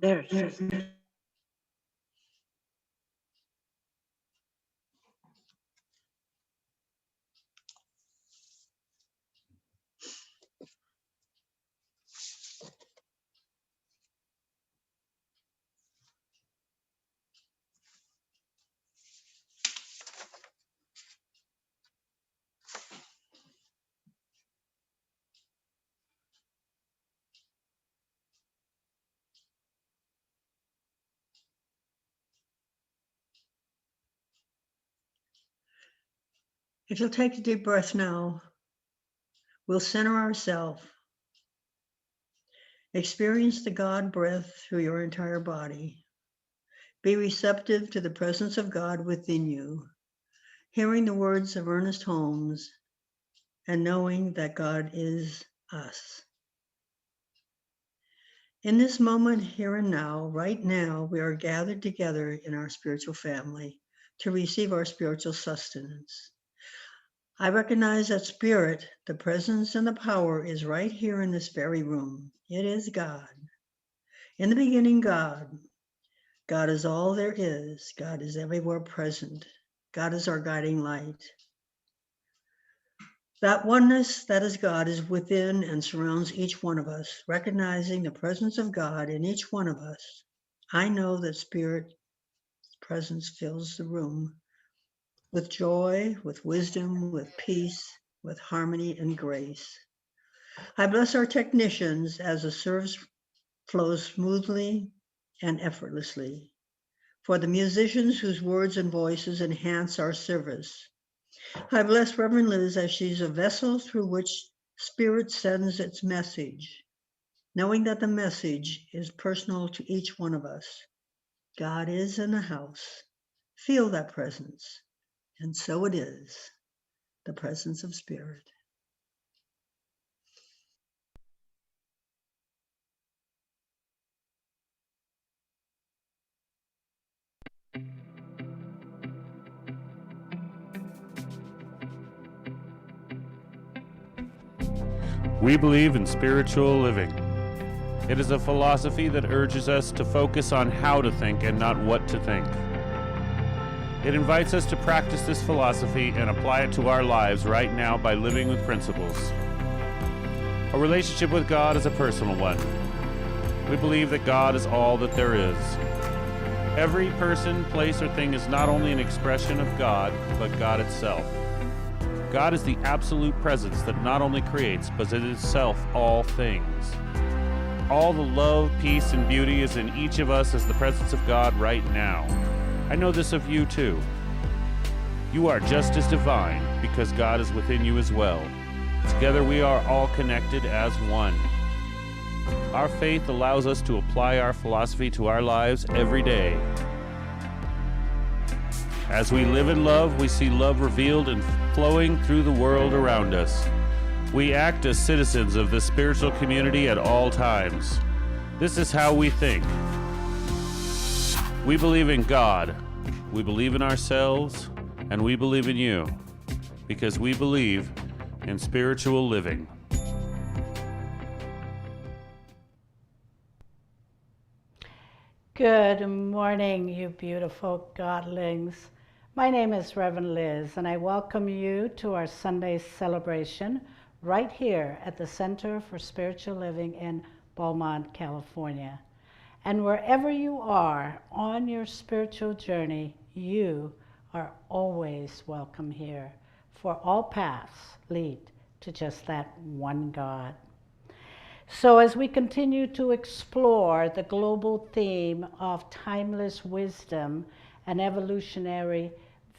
There. If you'll take a deep breath now, we'll center ourselves. Experience the God breath through your entire body. Be receptive to the presence of God within you, hearing the words of Ernest Holmes and knowing that God is us. In this moment, here and now, right now, we are gathered together in our spiritual family to receive our spiritual sustenance. I recognize that spirit, the presence and the power is right here in this very room. It is God. In the beginning, God. God is all there is. God is everywhere present. God is our guiding light. That oneness that is God is within and surrounds each one of us, recognizing the presence of God in each one of us. I know that spirit presence fills the room with joy, with wisdom, with peace, with harmony and grace. I bless our technicians as the service flows smoothly and effortlessly. For the musicians whose words and voices enhance our service. I bless Reverend Liz as she's a vessel through which Spirit sends its message, knowing that the message is personal to each one of us. God is in the house. Feel that presence. And so it is, the presence of Spirit. We believe in spiritual living. It is a philosophy that urges us to focus on how to think and not what to think. It invites us to practice this philosophy and apply it to our lives right now by living with principles. A relationship with God is a personal one. We believe that God is all that there is. Every person, place, or thing is not only an expression of God, but God itself. God is the absolute presence that not only creates, but is itself all things. All the love, peace, and beauty is in each of us as the presence of God right now. I know this of you too. You are just as divine because God is within you as well. Together we are all connected as one. Our faith allows us to apply our philosophy to our lives every day. As we live in love, we see love revealed and flowing through the world around us. We act as citizens of the spiritual community at all times. This is how we think. We believe in God, we believe in ourselves, and we believe in you, because we believe in spiritual living. Good morning, you beautiful godlings. My name is Reverend Liz, and I welcome you to our Sunday celebration right here at the Center for Spiritual Living in Beaumont, California. And wherever you are on your spiritual journey, you are always welcome here, for all paths lead to just that one God. So as we continue to explore the global theme of timeless wisdom and evolutionary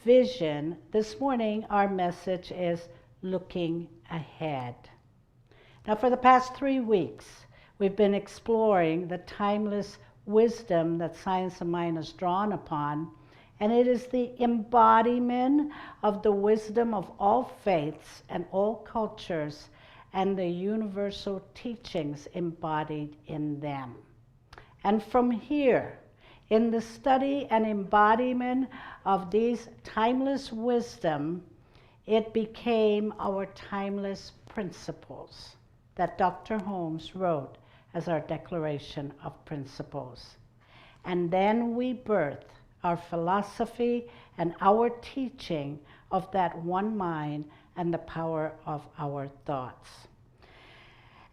vision, this morning our message is looking ahead. Now, for the past 3 weeks, we've been exploring the timeless wisdom that Science of Mind has drawn upon, and it is the embodiment of the wisdom of all faiths and all cultures and the universal teachings embodied in them. And from here, in the study and embodiment of these timeless wisdom, it became our timeless principles that Dr. Holmes wrote as our declaration of principles. And then we birth our philosophy and our teaching of that one mind and the power of our thoughts.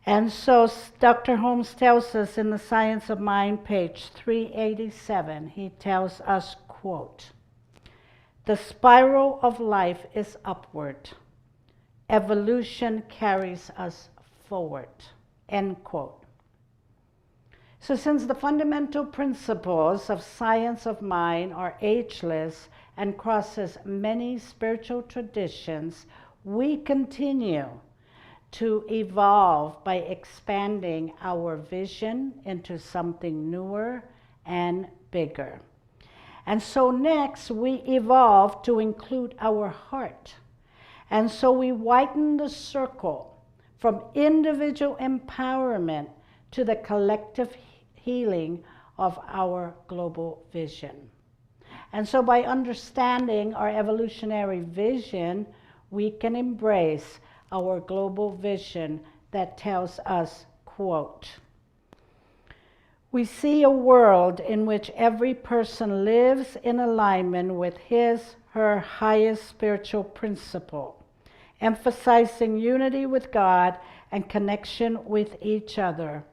And so Dr. Holmes tells us in the Science of Mind, page 387, he tells us, quote, "The spiral of life is upward. Evolution carries us forward," end quote. So since the fundamental principles of science of mind are ageless and crosses many spiritual traditions, we continue to evolve by expanding our vision into something newer and bigger. And so next we evolve to include our heart. And so we widen the circle from individual empowerment to the collective healing of our global vision. And so by understanding our evolutionary vision, we can embrace our global vision that tells us, quote, "We see a world in which every person lives in alignment with his, her highest spiritual principle, emphasizing unity with God and connection with each other.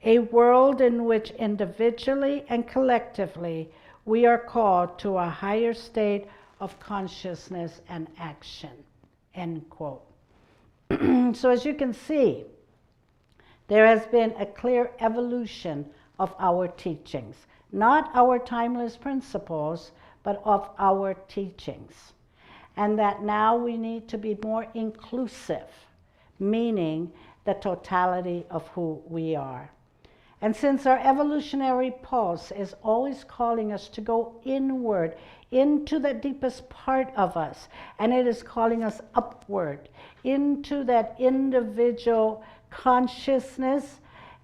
A world in which individually and collectively we are called to a higher state of consciousness and action," end quote. So as you can see, there has been a clear evolution of our teachings, not our timeless principles, but of our teachings. And that now we need to be more inclusive, meaning the totality of who we are. And since our evolutionary pulse is always calling us to go inward, into the deepest part of us, and it is calling us upward, into that individual consciousness,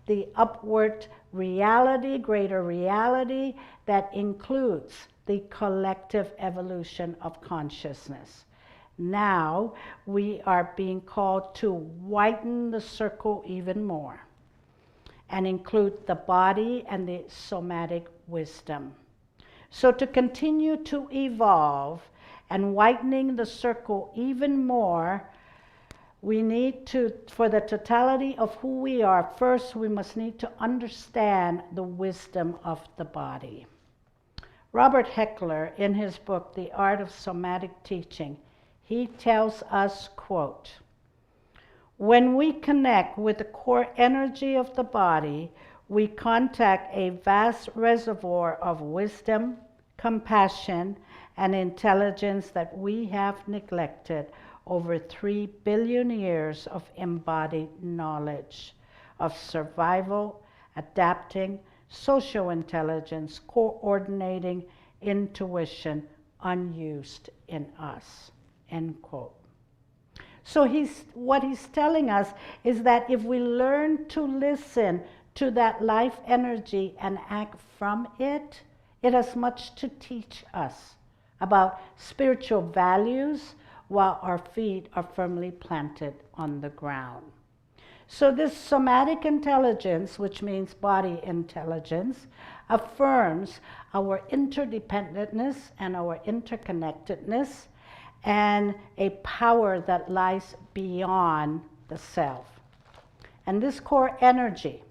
the upward reality, greater reality that includes the collective evolution of consciousness. Now we are being called to widen the circle even more and include the body and the somatic wisdom. So to continue to evolve and widening the circle even more, we need to, for the totality of who we are, first we must need to understand the wisdom of the body. Robert Heckler, in his book, The Art of Somatic Teaching, he tells us, quote, "When we connect with the core energy of the body, we contact a vast reservoir of wisdom, compassion, and intelligence that we have neglected over 3 billion years of embodied knowledge of survival, adapting, social intelligence, coordinating, intuition, unused in us," end quote. So what he's telling us is that if we learn to listen to that life energy and act from it, it has much to teach us about spiritual values while our feet are firmly planted on the ground. So this somatic intelligence, which means body intelligence, affirms our interdependentness and our interconnectedness and a power that lies beyond the self. And this core energy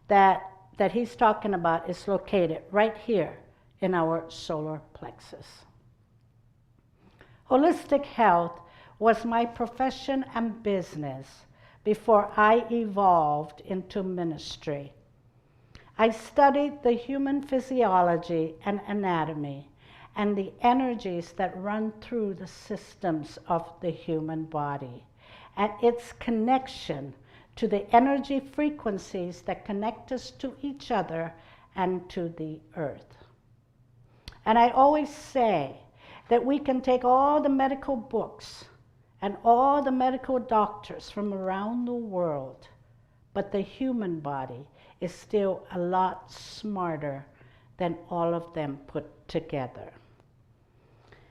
that he's talking about is located right here in our solar plexus. Holistic health was my profession and business before I evolved into ministry. I studied the human physiology and anatomy and the energies that run through the systems of the human body and its connection to the energy frequencies that connect us to each other and to the earth. And I always say that we can take all the medical books and all the medical doctors from around the world, but the human body is still a lot smarter than all of them put together.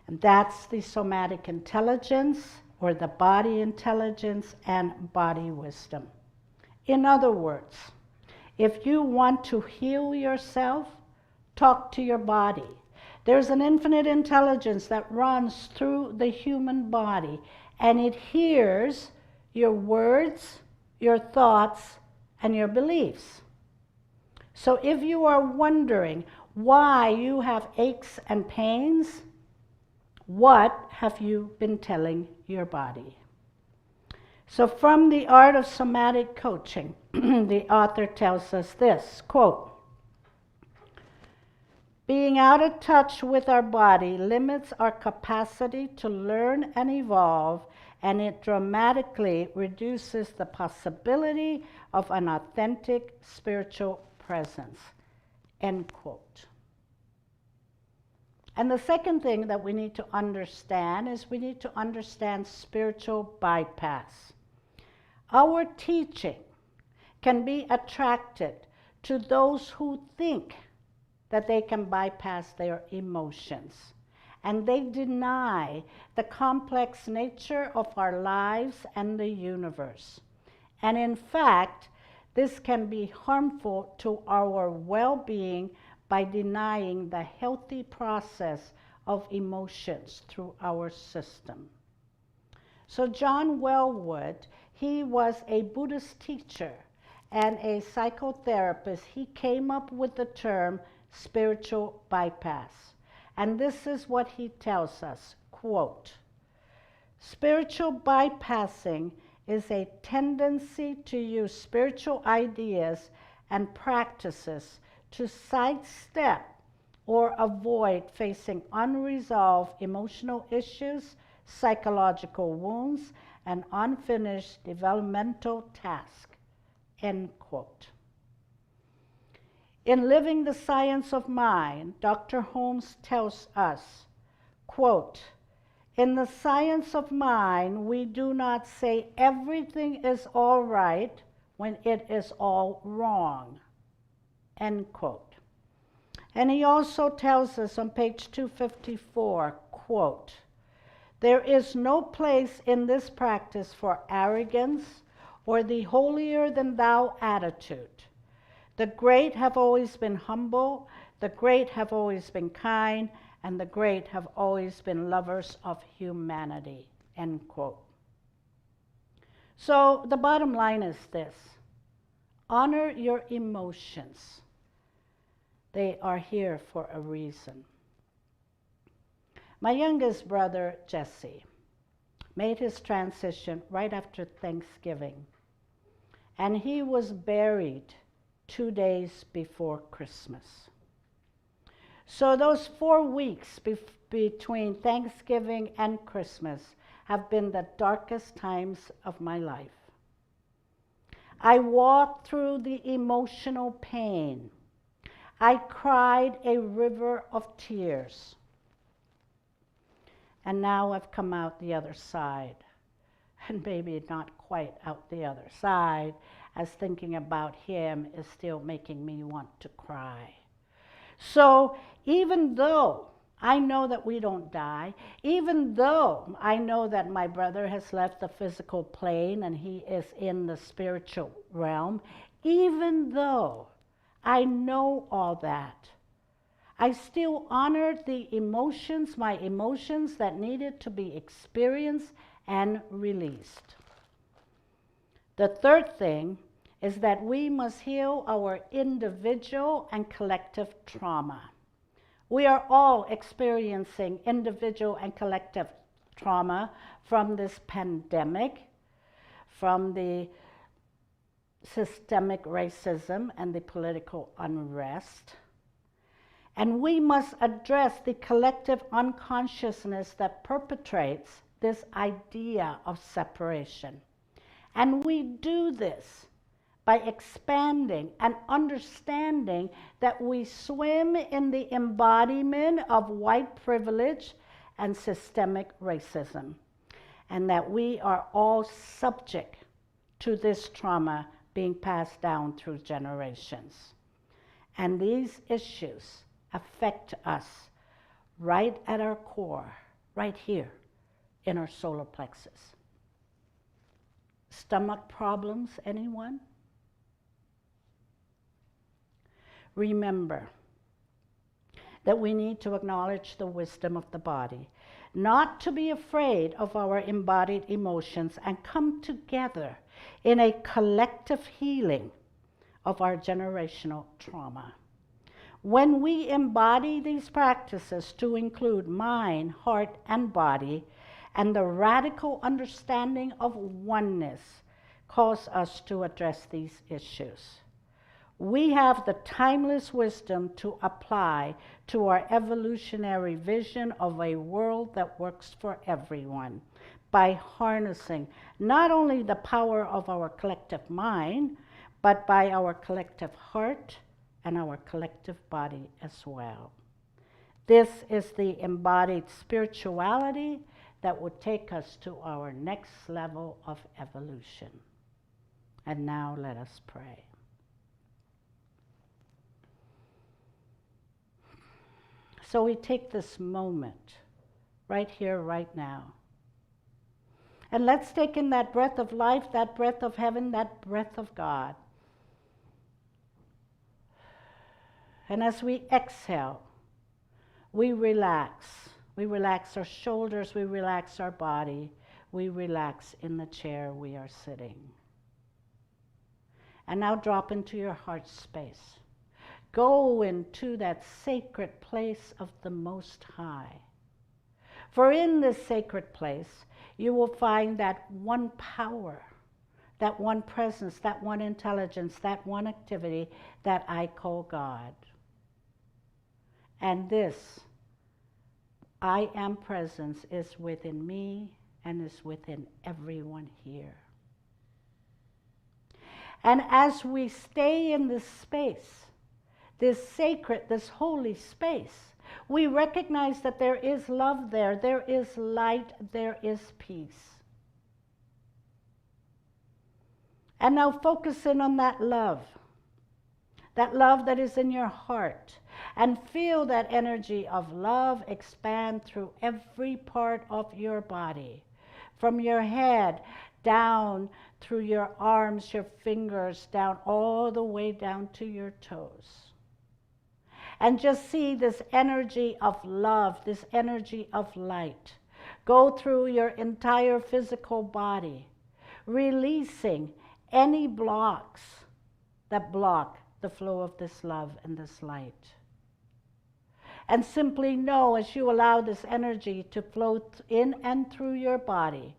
And that's the somatic intelligence, or the body intelligence and body wisdom. In other words, If you want to heal yourself, talk to your body. There's an infinite intelligence that runs through the human body, and it hears your words, your thoughts, and your beliefs. So if you are wondering why you have aches and pains, what have you been telling your body? So from The Art of Somatic Coaching, the author tells us this, quote, being out of touch with our body limits our capacity to learn and evolve, and it dramatically reduces the possibility of an authentic spiritual presence, end quote. And the second thing that we need to understand is we need to understand spiritual bypass. Our teaching can be attracted to those who think that they can bypass their emotions, and they deny the complex nature of our lives and the universe. And in fact, this can be harmful to our well-being by denying the healthy process of emotions through our system. So John Wellwood, he was a Buddhist teacher and a psychotherapist. He came up with the term spiritual bypass. And this is what he tells us, quote, spiritual bypassing is a tendency to use spiritual ideas and practices to sidestep or avoid facing unresolved emotional issues, psychological wounds, and unfinished developmental tasks, end quote. In Living the Science of Mind, Dr. Holmes tells us, quote, in the science of mind, we do not say everything is all right when it is all wrong, end quote. And he also tells us on page 254, quote, there is no place in this practice for arrogance or the holier-than-thou attitude. The great have always been humble, the great have always been kind, and the great have always been lovers of humanity, end quote. So the bottom line is this: honor your emotions. They are here for a reason. My youngest brother, Jesse, made his transition right after Thanksgiving, and he was buried 2 days before Christmas. So those 4 weeks between Thanksgiving and Christmas have been the darkest times of my life. I walked through the emotional pain. I cried a river of tears. And now I've come out the other side. And maybe not quite out the other side, as thinking about him is still making me want to cry. So even though I know that we don't die, even though I know that my brother has left the physical plane and he is in the spiritual realm, even though I know all that, I still honored the emotions, my emotions that needed to be experienced and released. The third thing is that we must heal our individual and collective trauma. We are all experiencing individual and collective trauma from this pandemic, from the systemic racism and the political unrest. And we must address the collective unconsciousness that perpetrates this idea of separation. And we do this by expanding and understanding that we swim in the embodiment of white privilege and systemic racism, and that we are all subject to this trauma being passed down through generations. And these issues affect us right at our core, right here in our solar plexus. Stomach problems, anyone? remember that we need to acknowledge the wisdom of the body, not to be afraid of our embodied emotions, and come together in a collective healing of our generational trauma. When we embody these practices to include mind, heart, and body, and the radical understanding of oneness cause us to address these issues, we have the timeless wisdom to apply to our evolutionary vision of a world that works for everyone by harnessing not only the power of our collective mind, but by our collective heart and our collective body as well. This is the embodied spirituality that would take us to our next level of evolution. And now let us pray. So we take this moment, right here, right now. And let's take in that breath of life, that breath of heaven, that breath of God. And as we exhale, we relax. We relax our shoulders, we relax our body, we relax in the chair we are sitting. And now drop into your heart space. Go into that sacred place of the Most High. For in this sacred place, you will find that one power, that one presence, that one intelligence, that one activity that I call God. And this I am presence is within me and is within everyone here. And as we stay in this space, this sacred, this holy space, we recognize that there is love there is light, there is peace. And now focus in on that love that is in your heart, and feel that energy of love expand through every part of your body, from your head down through your arms, your fingers, down all the way down to your toes. And just see this energy of love, this energy of light, go through your entire physical body, releasing any blocks that block the flow of this love and this light. And simply know, as you allow this energy to flow in and through your body,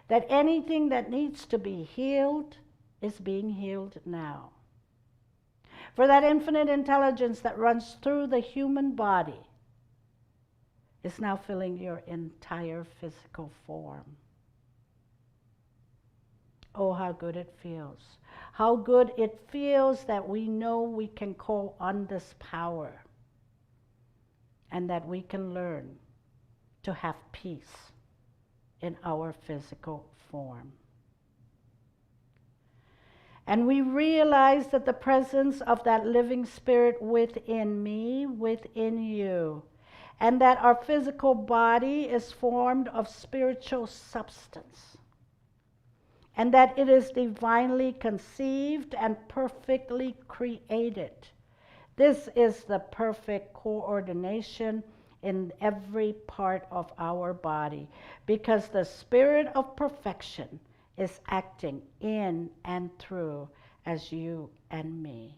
that anything that needs to be healed is being healed now. For that infinite intelligence that runs through the human body is now filling your entire physical form. Oh, how good it feels. How good it feels that we know we can call on this power and that we can learn to have peace in our physical form. And we realize that the presence of that living spirit within me, within you, and that our physical body is formed of spiritual substance, and that it is divinely conceived and perfectly created. This is the perfect coordination in every part of our body, because the spirit of perfection is acting in and through as you and me.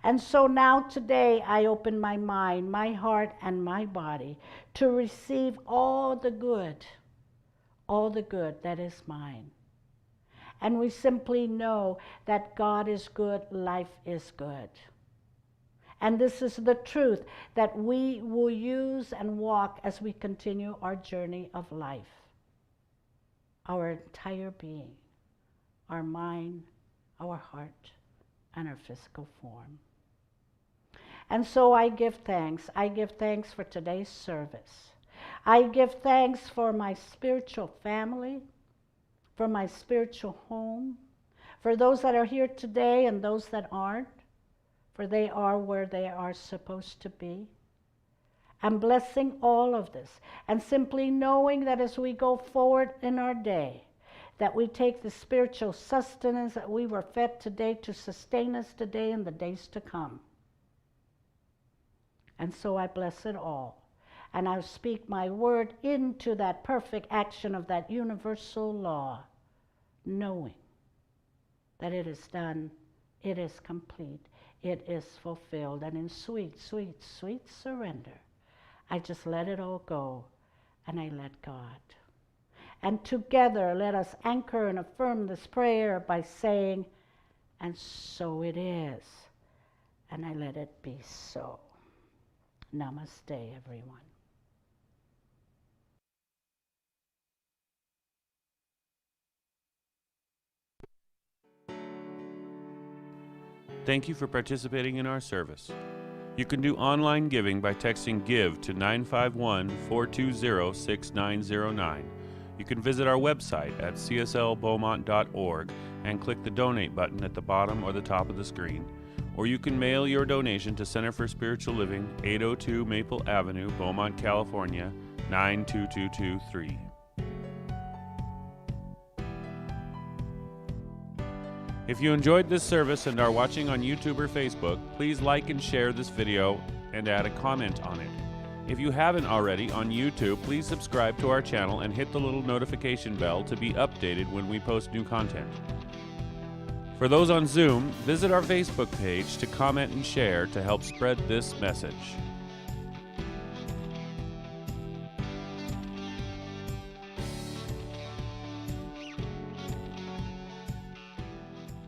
And so now today I open my mind, my heart, and my body to receive all the good that is mine. And we simply know that God is good, life is good. And this is the truth that we will use and walk as we continue our journey of life. Our entire being, our mind, our heart, and our physical form. And so I give thanks. I give thanks for today's service. I give thanks for my spiritual family, for my spiritual home, for those that are here today and those that aren't, for they are where they are supposed to be. I'm blessing all of this, and simply knowing that as we go forward in our day, that we take the spiritual sustenance that we were fed today to sustain us today and the days to come. And so I bless it all. And I speak my word into that perfect action of that universal law, knowing that it is done, it is complete, it is fulfilled. And in sweet, sweet, sweet surrender, I just let it all go and I let God. And together let us anchor and affirm this prayer by saying, and so it is. And I let it be so. Namaste, everyone. Thank you for participating in our service. You can do online giving by texting GIVE to 951-420-6909. You can visit our website at cslbeaumont.org and click the donate button at the bottom or the top of the screen. Or you can mail your donation to Center for Spiritual Living, 802 Maple Avenue, Beaumont, California, 92223. If you enjoyed this service and are watching on YouTube or Facebook, please like and share this video and add a comment on it. If you haven't already on YouTube, please subscribe to our channel and hit the little notification bell to be updated when we post new content. For those on Zoom, visit our Facebook page to comment and share to help spread this message.